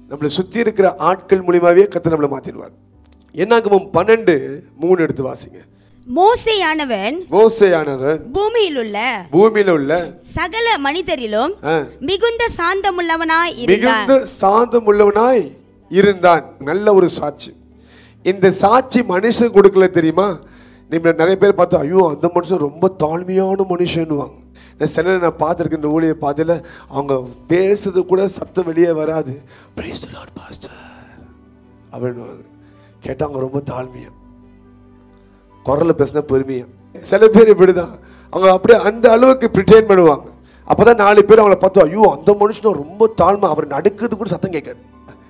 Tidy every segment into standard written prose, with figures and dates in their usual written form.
நம்மளை சுற்றி இருக்கிற ஆட்கள் மூலியமாகவே கர்த்தர் நம்மளை மாற்றிடுவார். என்னாகமம் 12:3 எடுத்து வாசிங்க. மோசேயானவன் பூமியில் உள்ள சகல மனிதரிலும் மிகுந்த சாந்தமுள்ளவனாய் இருந்தான். நல்ல ஒரு சாட்சி. இந்த சாட்சி மனுஷன் கொடுக்கல தெரியுமா? நீங்க நிறைய பேர் பார்த்தா ஐயோ அந்த மனுஷன் ரொம்ப தாழ்மையான மனுஷன்னுவாங்க. சில நான் பார்த்துருக்கேன், இந்த ஊழியை பார்த்துல அவங்க பேசுறது கூட சத்தம் வெளியே வராது. பிரைஸ் தி லார்ட் பாஸ்டர் அப்படின்னு கேட்டால் அவங்க ரொம்ப தாழ்மையா, குரலில் பேசினா பெருமையா. சில பேர் இப்படிதான், அவங்க அப்படியே அந்த அளவுக்கு பிரிட்டைன் பண்ணுவாங்க. அப்போதான் 4 பேர் அவங்கள பார்த்தோம் ஐயோ அந்த மனுஷனும் ரொம்ப தாழ்மை, அவர் நடுக்கிறது கூட சத்தம் கேட்காது.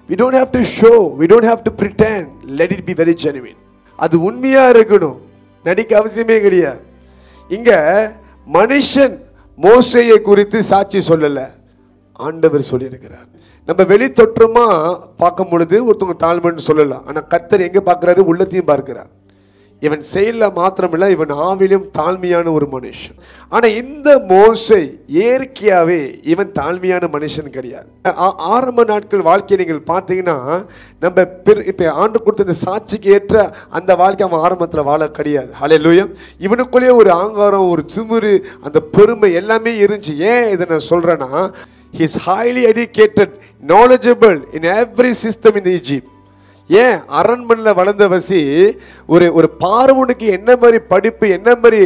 We don't have to show, we don't have to pretend, let it be very genuine. அது உண்மையா இருக்கணும், நடிக்க அவசியமே கிடையாது. இங்க மனுஷன் மோசேயை குறித்து சாட்சி சொல்லல, ஆண்டவர் சொல்லியிருக்கிறார். நம்ம வெளி தோற்றமா பார்க்கும் பொழுது ஒருத்தவங்க தாழ்மைன்னு சொல்லலாம். ஆனா கர்த்தர் எங்க பார்க்கிறாரு? உள்ளத்தையும் பார்க்கிறார். இவன் செயல்ல மாத்திரமில்ல, இவன் ஆவிலும் தாழ்மையான ஒரு மனுஷன். ஆனா இந்த மோசே இயற்கையாவே இவன் தாழ்மையான மனுஷன் கிடையாது. ஆரம்ப நாட்கள் வாழ்க்கையை நீங்கள் பார்த்தீங்கன்னா, நம்ம இப்ப ஆண்டு கொடுத்த இந்த சாட்சிக்கு ஏற்ற அந்த வாழ்க்கை அவன் ஆரம்பத்தில் வாழ கிடையாது. ஹல்லேலூயா. இவனுக்குள்ளேயே ஒரு ஆங்காரம், ஒரு திமிரு, அந்த பெருமை எல்லாமே இருந்துச்சு. ஏன் இதை நான் சொல்றேன்னா, he is highly educated, knowledgeable in every system in Egypt. ஏன் அரண்மனையில் வளர்ந்த வசி ஒரு பார்வோனுக்கு என்ன மாதிரி படிப்பு, என்ன மாதிரி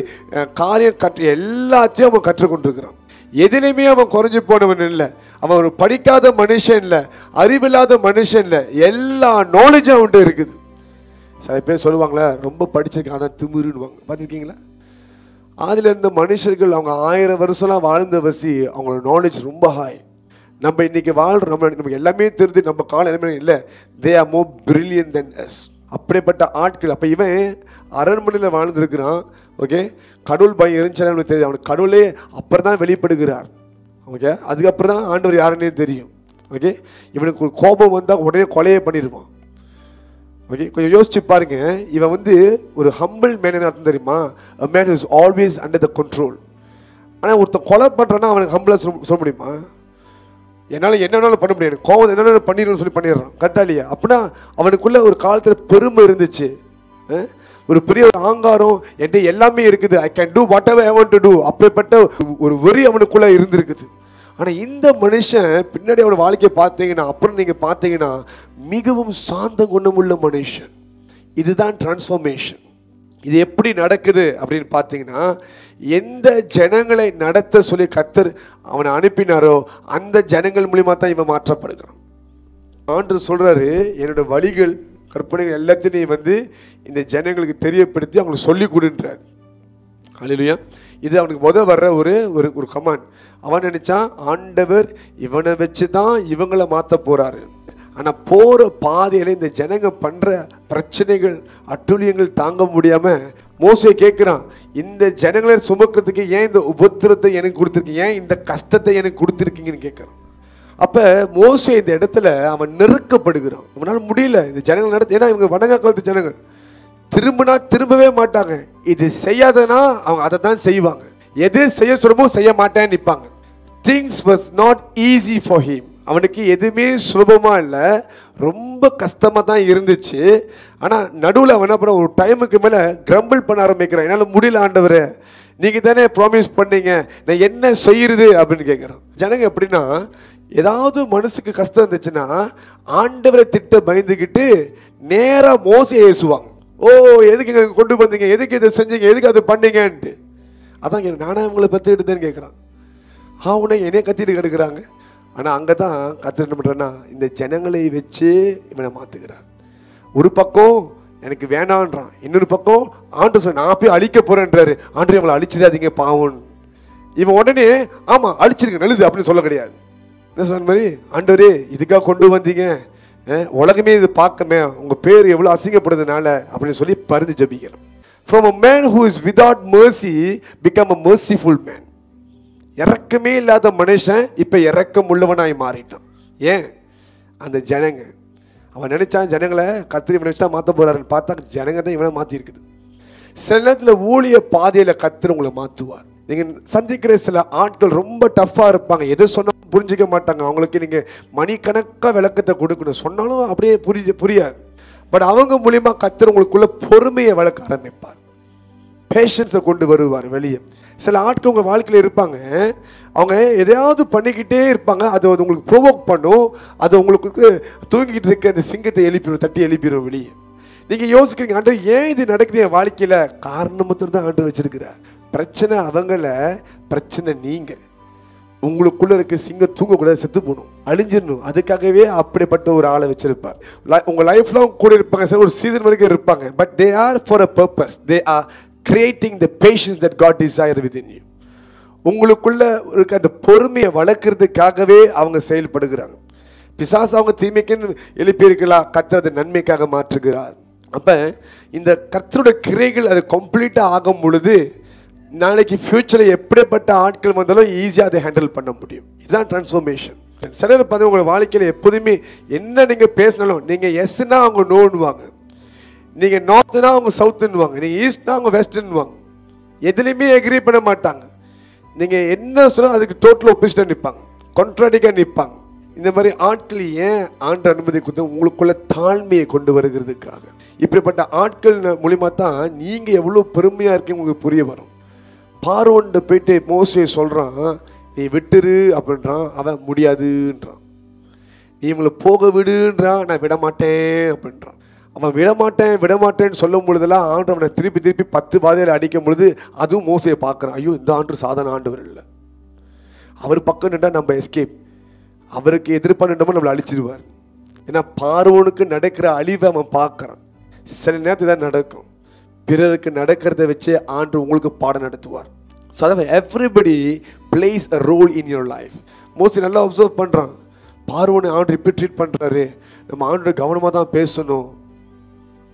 காரியம் கற்று எல்லாத்தையும் அவன் கற்றுக்கொண்டிருக்கிறான். எதிலையுமே அவன் குறைஞ்சி போனவன் இல்லை, அவன் ஒரு படிக்காத மனுஷன் இல்லை, அறிவில்லாத மனுஷன் இல்லை, எல்லா நாலேஜும் அவன்கிட்ட இருக்குது. சில பேர் சொல்லுவாங்களே ரொம்ப படிச்சிருக்கான் அதான் திமிருன்னுவாங்க, பார்த்துருக்கீங்களா? அதில் இருந்த மனுஷர்கள் அவங்க 1000 வருஷம்லாம் வாழ்ந்த வசி அவங்களோட நாலேஜ் ரொம்ப ஹாய். நம்ம இன்னைக்கு வாழ்றோம், நமக்கு எல்லாமே தெரிஞ்சு நம்ம காலம் எல்லாமே இல்லை. They are more brilliant than us. அப்படிப்பட்ட ஆட்கள். அப்போ இவன் அரண்மனையில் வாழ்ந்துருக்கிறான். ஓகே, கடவுள் பயம் இருந்துச்சுன்னா அவனுக்கு தெரியும். அவனுக்கு கடவுளே அப்புறம் தான் வெளிப்படுகிறார். ஓகே, அதுக்கப்புறம் தான் ஆண்டவர் யாருன்னே தெரியும். ஓகே, இவனுக்கு ஒரு கோபம் வந்தால் உடனே கொலையை பண்ணிடுவான். ஓகே, கொஞ்சம் யோசிச்சு பாருங்க. இவன் ஒரு ஹம்பிள் மேன் அர்த்தம் தெரியுமா? a man who is always under the control. ஆனால் ஒருத்தன் கொலை பண்ணுறான்னா அவனுக்கு ஹம்பிளாக சொல்ல முடியுமா? என்னால் என்னென்னாலும் பண்ண முடியாது, கோவம் என்னென்ன பண்ணிடணும்னு சொல்லி பண்ணிடுறான். கரெக்டா இல்லையா? அப்படின்னா அவனுக்குள்ள ஒரு காலத்தில் பெருமை இருந்துச்சு, ஒரு பெரிய ஒரு ஆங்காரம், என்கிட்ட எல்லாமே இருக்குது, I can do whatever I want to do. அப்படிப்பட்ட ஒரு வெறி அவனுக்குள்ள இருந்திருக்குது. ஆனால் இந்த மனுஷன் பின்னாடி அவனோட வாழ்க்கையை பார்த்தீங்கன்னா, அப்புறம் நீங்கள் பார்த்தீங்கன்னா மிகவும் சாந்த குணமுள்ள மனுஷன். இதுதான் டிரான்ஸ்ஃபர்மேஷன். இது எப்படி நடக்குது அப்படின்னு பார்த்தீங்கன்னா, எந்த ஜனங்களை நடத்த சொல்லி கர்த்தர் அவனை அனுப்பினாரோ அந்த ஜனங்கள் மூலியமா தான் இவன் மாற்றப்படுகிறான். ஆண்டவர் சொல்றாரு, என்னோட வழிகள் கற்பனைகள் எல்லாத்தையும் நீ இந்த ஜனங்களுக்கு தெரியப்படுத்தி அவங்களுக்கு சொல்லி கொடுன்றார். ஹல்லேலூயா. இது அவனுக்கு வர்ற ஒரு கமாண்ட். அவன் நினைச்சான் ஆண்டவர் இவனை வச்சு தான் இவங்களை மாற்ற போறாரு. ஆனால் போகிற பாதையில் இந்த ஜனங்க பண்ணுற பிரச்சனைகள், அட்டுழியங்கள் தாங்க முடியாமல் மோசே கேட்குறான், இந்த ஜனங்களை சுமக்கிறதுக்கு ஏன் இந்த உபத்திரத்தை எனக்கு கொடுத்துருக்கீங்க, ஏன் இந்த கஷ்டத்தை எனக்கு கொடுத்துருக்கீங்கன்னு கேட்குறான். அப்போ மோசே இந்த இடத்துல அவன் நெருக்கப்படுகிறான். அவனால் முடியல இந்த ஜனங்கள் நடத்த. ஏன்னா இவங்க வடங்க காலத்து ஜனங்கள் திரும்பினா திரும்பவே மாட்டாங்க. இது செய்யாதனா அவங்க அதை தான் செய்வாங்க. எது செய்ய சொல்லுமோ செய்ய மாட்டேன்னு நிற்பாங்க. Things was not easy for him. அவனுக்கு எதுவுமே சுலபமாக இல்லை, ரொம்ப கஷ்டமாக தான் இருந்துச்சு. ஆனால் நடுவில் அவன் என்ன பண்ண, ஒரு டைமுக்கு மேலே கிரம்பிள் பண்ண ஆரம்பிக்கிறான். என்னால் முடியல ஆண்டவரே, நீங்கள் தானே ப்ராமிஸ் பண்ணீங்க, நான் என்ன செய்யறது அப்படின்னு கேட்குறான். ஜனங்க எப்படின்னா, ஏதாவது மனசுக்கு கஷ்டம் இருந்துச்சுன்னா ஆண்டவரை திட்ட பயந்துக்கிட்டு நேராக மோசையை ஏசுவாங்க. ஓ எதுக்கு இங்கே கொண்டு வந்தீங்க, எதுக்கு இதை செஞ்சீங்க, எதுக்கு அதை பண்ணீங்கன்ட்டு. அதான் நானே அவங்களை பற்றிக்கிட்டுதான் கேட்குறான். அவனை என்னைய கத்திட்டு கிடக்குறாங்க. ஆனால் அங்கே தான் கர்த்தர் என்ன பண்ணுறேன்னா, இந்த ஜனங்களை வச்சு இவனை மாற்றுக்கிறார். ஒரு பக்கம் எனக்கு வேணான்றான், இன்னொரு பக்கம் ஆண்டு சொல்ல நான் போய் அழிக்க போகிறேன்றாரு. ஆண்டு அவங்களை அழிச்சிடாதீங்க பாவம். இவன் உடனே ஆமாம் அழிச்சிருக்க நல்லது அப்படின்னு சொல்ல கிடையாது. என்ன சொன்ன மாதிரி, ஆண்டவரே இதுக்காக கொண்டு வந்தீங்க, உலகமே இது பார்க்கமே, உங்கள் பேர் எவ்வளோ அசிங்கப்படுறதுனால அப்படின்னு சொல்லி பரிந்து ஜபிக்கிறோம். From a man who is without mercy become a merciful man. இறக்கமே இல்லாத மனுஷன் இப்போ இறக்கம் உள்ளவனாய் மாறிட்டான். ஏன்? அந்த ஜனங்க. அவன் நினைச்சான் ஜனங்களை கர்த்தர் இவனை வச்சு தான் மாற்ற போறாருன்னு பார்த்தா ஜனங்க தான் இவனை மாற்றி இருக்குது. சில நேரத்தில் ஊழிய பாதையில் கர்த்தர் உங்களை மாற்றுவார். நீங்கள் சந்திக்கிற சில ஆட்கள் ரொம்ப டஃப்பாக இருப்பாங்க, எது சொன்னாலும் புரிஞ்சிக்க மாட்டாங்க. அவங்களுக்கு நீங்கள் மணிக்கணக்காக விளக்கத்தை கொடுக்கணும், சொன்னாலும் அப்படியே புரியாது. பட் அவங்க மூலியமா கர்த்தர் உங்களுக்குள்ள பொறுமையை வளர்க்க ஆரம்பிப்பார், பேஷன்ஸை கொண்டு வருவார் வெளியே. சில ஆட்கள் உங்கள் வாழ்க்கையில் இருப்பாங்க, அவங்க எதையாவது பண்ணிக்கிட்டே இருப்பாங்க, அது உங்களுக்கு ப்ரொவோக் பண்ணும், அது உங்களுக்கு தூங்கிக்கிட்டு இருக்க அந்த சிங்கத்தை எழுப்பிடும், தட்டி எழுப்பிடும் வெளியே. நீங்கள் யோசிக்கிறீங்க, ஆண்டவர் ஏன் இது நடக்குது என் வாழ்க்கையில்? காரணம் மட்டும் தான் ஆண்டவர் வச்சிருக்கிறார். பிரச்சனை அவங்கள, பிரச்சனை நீங்கள். உங்களுக்குள்ள இருக்க சிங்கம் தூங்கக்கூடாது, செத்து போகணும், அழிஞ்சிடணும். அதுக்காகவே அப்படிப்பட்ட ஒரு ஆளை வச்சிருப்பார். உங்கள் லைஃப்லாம் கூட இருப்பாங்க, சார் ஒரு சீசன் வரைக்கும் இருப்பாங்க. But they are for a purpose. They are creating the passions that God desire within you. உங்களுக்குள்ள இருக்க அந்த பொறுமையை வளர்க்கறதுக்காகவே அவங்க செயல்படுகிறாங்க. பிசாசு அவங்க தீமைக்குன்னு எழுப்பியிருக்கலாம், கர்த்தர் அதை நன்மைக்காக மாற்றுகிறார். அப்போ இந்த கர்த்தருடைய கிரைகள் அது கம்ப்ளீட்டாக ஆகும் பொழுது நாளைக்கு ஃபியூச்சரில் எப்படிப்பட்ட ஆட்கள் வந்தாலும் ஈஸியாக அதை ஹேண்டில் பண்ண முடியும். இதுதான் டிரான்ஸ்ஃபர்மேஷன். சிலர் பார்த்து உங்கள் வாழ்க்கையில் எப்போதுமே என்ன நீங்கள் பேசினாலும், நீங்கள் எஸ்னா அவங்க நோன்னுவாங்க, நீங்கள் நார்த்துனா அவங்க சவுத்துன்னுவாங்க, நீங்கள் ஈஸ்ட்னா அவங்க வெஸ்ட்ன்னுவாங்க. எதுலேயுமே எக்ரி பண்ண மாட்டாங்க. நீங்கள் என்ன சொன்னால் அதுக்கு டோட்டல் ஒப்போசிட்டாக நிற்பாங்க, கான்ட்ராடிக்டாக நிற்பாங்க. இந்த மாதிரி ஆட்கள் ஏன் ஆண்டு அனுமதி கொடுத்து உங்களுக்குள்ள தாழ்மையை கொண்டு வருகிறதுக்காக. இப்படிப்பட்ட ஆட்கள் மூலிமா தான் நீங்கள் எவ்வளோ பெருமையாக இருக்கீங்க உங்களுக்கு புரிய வரும். பார்வோன்ட்டு போயிட்டு மோசே சொல்கிறான், நீ விட்டுரு அப்படின்றான், அவன் முடியாதுன்றான். நீ இவங்களை போக விடுன்றான், நான் விடமாட்டேன் அப்படின்றான். அவன் விடமாட்டேன்னு சொல்லும் பொழுதெல்லாம் ஆண்டு அவனை திருப்பி 10 பாதையில் அடிக்கும் பொழுது அதுவும் மோசையை பார்க்குறான். ஐயோ, இந்த ஆண்டு சாதாரண ஆண்டவர் இல்லை, அவர் பக்கம் நின்றா நம்ம எஸ்கேப், அவருக்கு எதிர்ப்பாக நின்றமோ நம்மளை அழிச்சிடுவார். ஏன்னா பார்வோனுக்கு நடக்கிற அழிவை அவன் பார்க்குறான். சில நேரத்தில் தான் நடக்கும், பிறருக்கு நடக்கிறத வச்சு ஆண்டு உங்களுக்கு பாடம் நடத்துவார். ஸோ அதாவது everybody plays a role in your life. Mostly நல்லா அப்சர்வ் பண்ணுறான், பார்வோனை ஆண்டு இப்படி ட்ரீட் பண்ணுறாரு, நம்ம ஆண்டு கவனமாக தான் பேசணும்.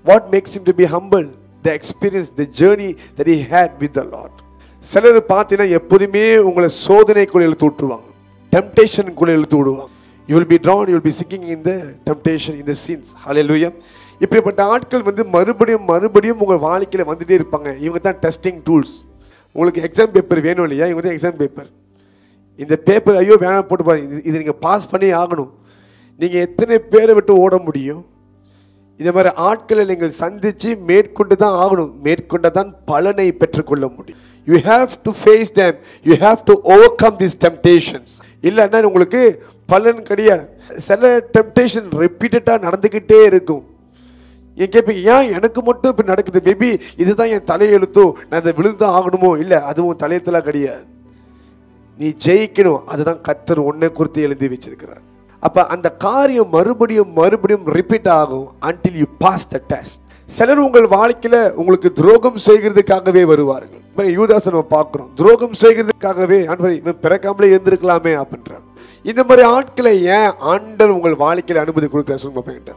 What makes him to be humble? The experience, the journey that he had with the Lord. சிலர் பார்த்தீங்கன்னா எப்போதுமே உங்களை சோதனைக்குள்ள இழுத்து விட்டுருவாங்க, டெம்டேஷனுக்குள்ள இழுத்து விடுவாங்க. You will be drawn, you will be sinking in the temptation, in the sins. Hallelujah. இப்படிப்பட்ட ஆட்கள் மறுபடியும் உங்கள் வாழ்க்கையில் வந்துட்டே இருப்பாங்க. இவங்க தான் டெஸ்டிங் டூல்ஸ். உங்களுக்கு எக்ஸாம் பேப்பர் வேணும் இல்லையா? இவங்க தான் எக்ஸாம் பேப்பர். இந்த பேப்பர் ஐயோ வேணாம் போட்டு பாருங்க, இது நீங்கள் பாஸ் பண்ணி ஆகணும். நீங்கள் எத்தனை பேரை விட்டு ஓட முடியும்? இந்த மாதிரி ஆட்களை நீங்கள் சந்தித்து மேற்கொண்டு தான் ஆகணும், மேற்கொண்டு தான் பலனை பெற்றுக்கொள்ள முடியும். You have to face them, you have to overcome these temptations. இல்லைன்னா உங்களுக்கு பலன் கிடையாது. சில டெம்டேஷன் ரிப்பீட்டடாக நடந்துக்கிட்டே இருக்கும். ஏன் கேட்பீங்க, ஏன் எனக்கு மட்டும் இப்போ நடக்குது? மேபி இதுதான் என் தலையெழுத்தோ, நான் இதை விழுந்தான் ஆகணுமோ? இல்லை, அதுவும் தலையெழுத்தெல்லாம் கிடையாது. நீ ஜெயிக்கணும், அதுதான் கர்த்தர் உன்னை குறித்து எழுதி வச்சிருக்கிறார். அப்போ அந்த காரியம் மறுபடியும் ரிப்பீட் ஆகும் until you pass the test. சிலர் உங்கள் வாழ்க்கையில் உங்களுக்கு துரோகம் செய்கிறதுக்காகவே வருவார்கள். யூதாசை நம்ம பார்க்குறோம், துரோகம் செய்கிறதுக்காகவே இவன் பிறக்காமலே இருந்திருக்கலாமே அப்படின்றார். இந்த மாதிரி ஆட்களை ஏன் ஆண்டவர் உங்கள் வாழ்க்கையில் அனுமதி கொடுக்குற சொல்லுங்க.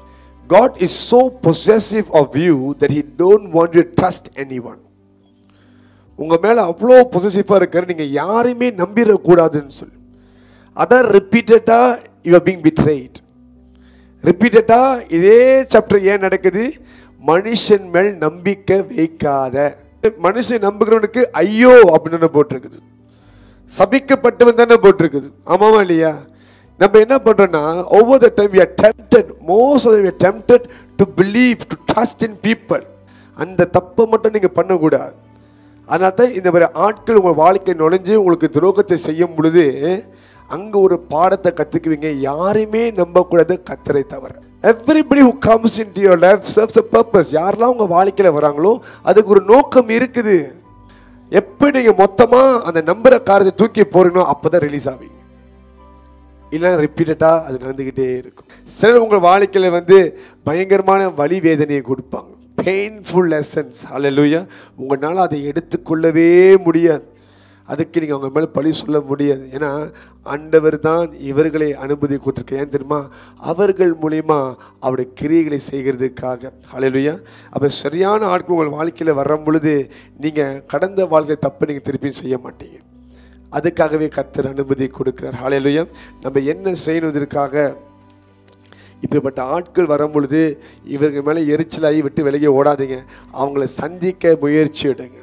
God is so possessive of you that he don't want you to trust anyone. உங்கள் மேலே அவ்வளோ பொசசிவாக இருக்காரு, நீங்கள் யாரையுமே நம்பிடக்கூடாதுன்னு சொல்லி. அதான் ரிப்பீட்டடாக you are being betrayed. ரிப்பீட்டடாக இதே சாப்டர் ஏன் நடக்குது? மனுஷன் மேல் நம்பிக்கை வைக்காத. மனுஷன் நம்புகிறவனுக்கு ஐயோ அப்படின்னு போட்டிருக்குது, சபிக்கப்பட்டவன் தானே போட்டிருக்குது. ஆமாவா இல்லையா? நம்ம என்ன பண்றோம்னா over the time we are tempted, most of we are tempted to believe, to trust in people. அந்த தப்பை மட்டும் நீங்க பண்ணக்கூடாது. அதனால தான் இந்த மாதிரி ஆட்கள் உங்கள் வாழ்க்கை நுழைஞ்சு உங்களுக்கு துரோகத்தை செய்யும் பொழுது அங்கே ஒரு பாடத்தை கற்றுக்குவீங்க. யாரையுமே நம்பக்கூடாது கர்த்தரை தவிர. Everybody who comes into your life serves a purpose. யாரெல்லாம் உங்கள் வாழ்க்கையில் வராங்களோ அதுக்கு ஒரு நோக்கம் இருக்குது. எப்படி நீங்கள் மொத்தமாக அந்த நம்புற காரியத்தை தூக்கி போறீங்களோ அப்போ தான் ரிலீஸ் ஆவீங்க. இல்லை ரிப்பீட்டடாக அது நடந்துக்கிட்டே இருக்கும். சிலர் உங்கள் வாழ்க்கையில் பயங்கரமான வலி வேதனையை கொடுப்பாங்க, பெயின்ஃபுல் லெசன்ஸ். ஹல்லேலூயா. உங்களால் அதை எடுத்துக்கொள்ளவே முடியாது. அதுக்கு நீங்கள் அவங்க மேலே பழி சொல்ல முடியாது. ஏன்னா ஆண்டவர் தான் இவர்களை அனுமதி கொடுத்துருக்க. ஏன் தெரியுமா? அவர்கள் மூலிமா அவருடைய கிரியைகளை செய்கிறதுக்காக. ஹல்லேலூயா. அப்போ சரியான ஆட்கள் உங்கள் வாழ்க்கையில் வரும் பொழுது நீங்கள் கடந்த வாழ்க்கை தப்பு நீங்கள் திருப்பியும் செய்ய மாட்டீங்க. அதுக்காகவே கர்த்தர் அனுமதி கொடுக்கிறார். ஹல்லேலூயா. நம்ம என்ன செய்யணுவதற்காக இப்படிப்பட்ட ஆட்கள் வரும் பொழுது இவர்கள் மேலே எரிச்சலாகி விட்டு விலகி ஓடாதீங்க. அவங்கள சந்திக்க முயற்சி எடுங்க.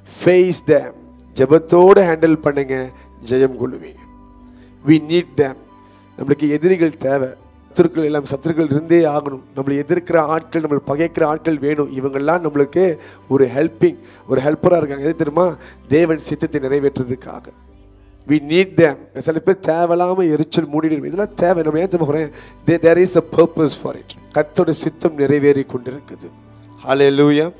Face them. ஜெபத்தோடு ஹேண்டில் பண்ணுங்க, ஜெயம் கொள்ளுவீங்க. we need them. நம்மளுக்கு எதிரிகள் தேவை. சத்துருக்கள் எல்லாம் சத்துருக்கள் இருந்தே ஆகணும். நம்மளை எதிர்க்கிற ஆட்கள், நம்மளை பகைக்கிற ஆட்கள் வேணும். இவங்கெல்லாம் நம்மளுக்கு ஒரு ஹெல்ப்பராக இருக்காங்க. எது தெரியுமா? தேவன் சித்தத்தை நிறைவேற்றுறதுக்காக. we need them. சில பேர் தேவையில்லாமல் எரிச்சல் மூடிடும். இதெல்லாம் தேவை. நம்ம ஏன் போகிறேன்? there is a purpose for it. கர்த்தருடைய சித்தம் நிறைவேறி கொண்டிருக்குது. ஹல்லேலூயா.